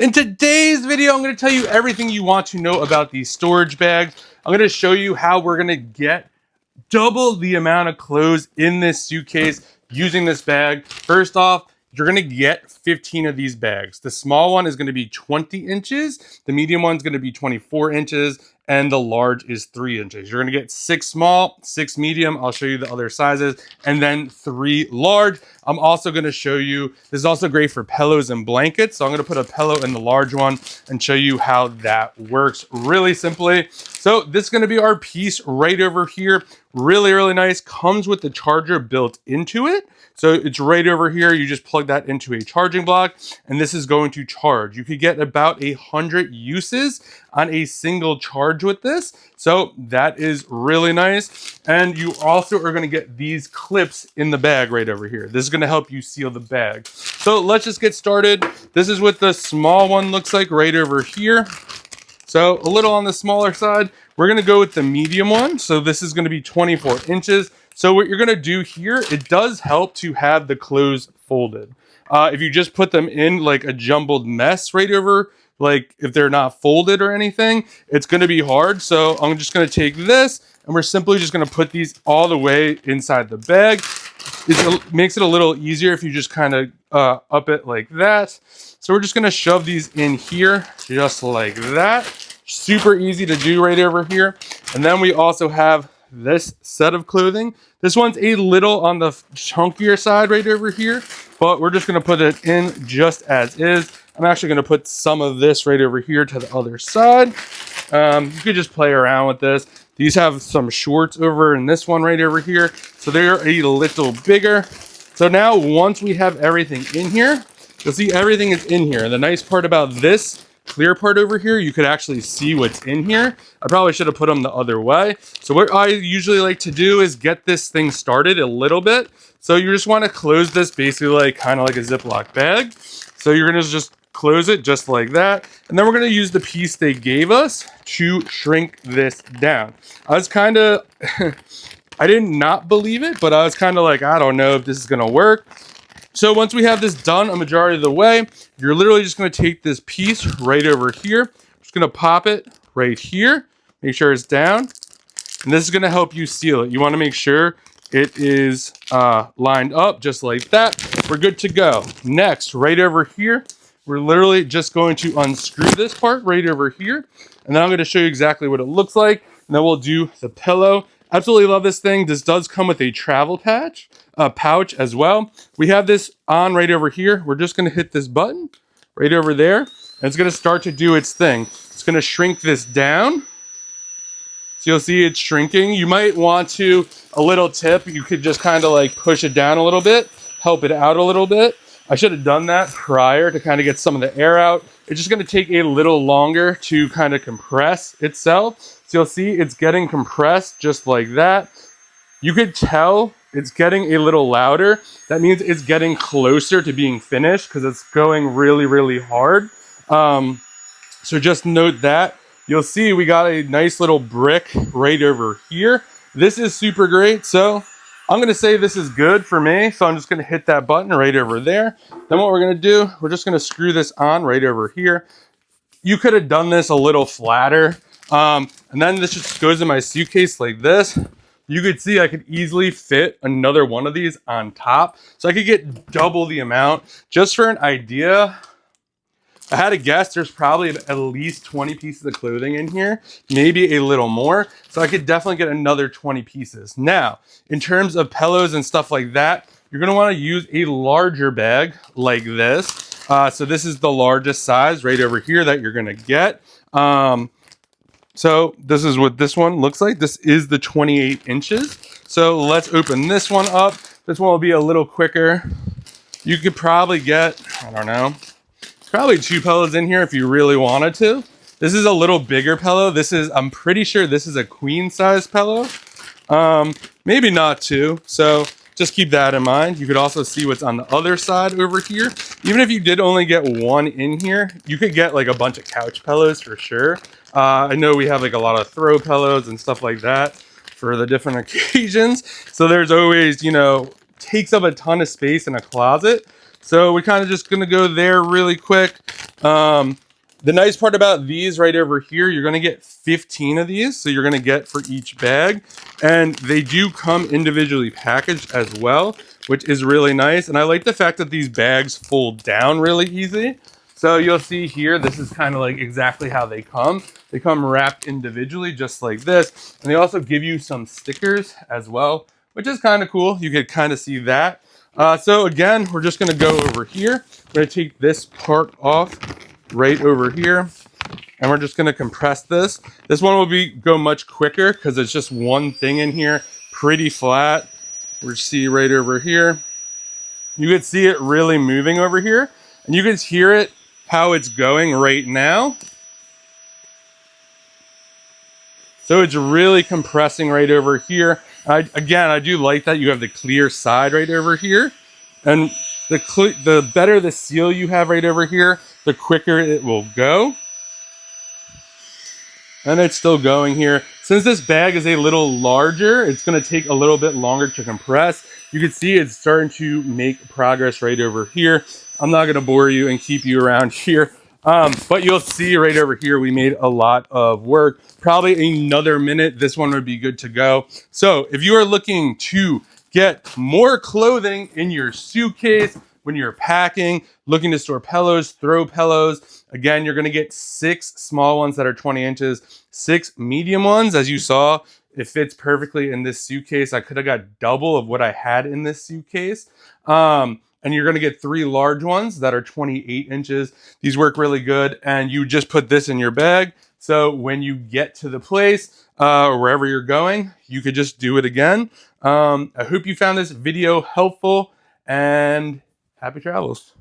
In today's video, I'm going to tell you everything you want to know about these storage bags. I'm going to show you how we're going to get double the amount of clothes in this suitcase using this bag. First off, you're going to get 15 of these bags. The small one is going to be 20 inches. The medium one is going to be 24 inches. And the large is 3 inches. You're going to get 6 small, 6 medium. I'll show you the other sizes. And then 3 large. I'm also going to show you, this is also great for pillows and blankets. So I'm going to put a pillow in the large one and show you how that works really simply. So this is going to be our piece right over here. Really, really nice. Comes with the charger built into it. So it's right over here. You just plug that into a charging block and this is going to charge. You could get about 100 uses on a single charge with this. So that is really nice. And you also are going to get these clips in the bag right over here. This is going to help you seal the bag. So let's just get started. This is what the small one looks like right over here. So a little on the smaller side. We're going to go with the medium one. So this is going to be 24 inches. So what you're going to do here, it does help to have the clothes folded. If you just put them in like a jumbled mess right over, like if they're not folded or anything, it's going to be hard. So I'm just going to take this and we're simply just going to put these all the way inside the bag. It makes it a little easier if you just kind of up it like that. So we're just going to shove these in here just like that. Super easy to do right over here. And then we also have this set of clothing. This one's a little on the chunkier side right over here, but we're just going to put it in just as is. I'm actually going to put some of this right over here to the other side. You could just play around with this. These have some shorts over in this one right over here, so they're a little bigger. So now once we have everything in here, you'll see everything is in here. And the nice part about this clear part over here, you could actually see what's in here. I probably should have put them the other way. So what I usually like to do is get this thing started a little bit. So you just want to close this basically like kind of like a Ziploc bag. So you're going to just close it just like that. And then we're going to use the piece they gave us to shrink this down. I was kind of, I did not believe it, but I was kind of like, I don't know if this is going to work. So once we have this done a majority of the way, you're literally just going to take this piece right over here. Just going to pop it right here. Make sure it's down. And this is going to help you seal it. You want to make sure it is lined up just like that. We're good to go. Next, right over here, we're literally just going to unscrew this part right over here. And then I'm going to show you exactly what it looks like. And then we'll do the pillow. Absolutely love this thing. This does come with a travel pouch as well. We have this on right over here. We're just going to hit this button right over there. And it's going to start to do its thing. It's going to shrink this down. So you'll see it's shrinking. You might want to, a little tip, you could just kind of like push it down a little bit, help it out a little bit. I should have done that prior to kind of get some of the air out. It's just going to take a little longer to kind of compress itself. So you'll see it's getting compressed just like that. You could tell it's getting a little louder. That means it's getting closer to being finished because it's going really, really hard. So just note that. You'll see we got a nice little brick right over here. This is super great. So I'm going to say this is good for me. So I'm just going to hit that button right over there. Then what we're going to do, we're just going to screw this on right over here. You could have done this a little flatter. And then this just goes in my suitcase like this. You could see I could easily fit another one of these on top. So I could get double the amount. Just for an idea, I had to guess there's probably at least 20 pieces of clothing in here, maybe a little more. So I could definitely get another 20 pieces. Now, in terms of pillows and stuff like that, you're gonna wanna use a larger bag like this. So this is the largest size right over here that you're gonna get. So this is what this one looks like. This is the 28 inches. So let's open this one up. This one will be a little quicker. You could probably get, I don't know, probably 2 pillows in here if you really wanted to. This is a little bigger pillow. This is, I'm pretty sure this is a queen size pillow. Maybe not 2. So just keep that in mind. You could also see what's on the other side over here. Even if you did only get 1 in here, you could get like a bunch of couch pillows for sure. I know we have like a lot of throw pillows and stuff like that for the different occasions. So there's always, you know, takes up a ton of space in a closet. So we're kind of just going to go there really quick. The nice part about these right over here, you're going to get 15 of these. So you're going to get for each bag. And they do come individually packaged as well, which is really nice. And I like the fact that these bags fold down really easy. So you'll see here, this is kind of like exactly how they come. They come wrapped individually, just like this. And they also give you some stickers as well, which is kind of cool. You could kind of see that. So again, we're just going to go over here. We're going to take this part off right over here, and we're just going to compress this. This one will go much quicker because it's just one thing in here, pretty flat. We'll see right over here. You can see it really moving over here, and you can hear it how it's going right now. So it's really compressing right over here. Again, I do like that you have the clear side right over here, and the better the seal you have right over here, the quicker it will go. And it's still going here. Since this bag is a little larger, it's going to take a little bit longer to compress. You can see it's starting to make progress right over here. I'm not going to bore you and keep you around here. But you'll see right over here, we made a lot of work. Probably another minute, this one would be good to go. So if you are looking to get more clothing in your suitcase when you're packing, looking to store pillows, throw pillows, again, you're going to get 6 small ones that are 20 inches, 6 medium ones. As you saw, it fits perfectly in this suitcase. I could have got double of what I had in this suitcase. And you're going to get 3 large ones that are 28 inches. These work really good. And you just put this in your bag. So when you get to the place or wherever you're going, you could just do it again. I hope you found this video helpful, and happy travels.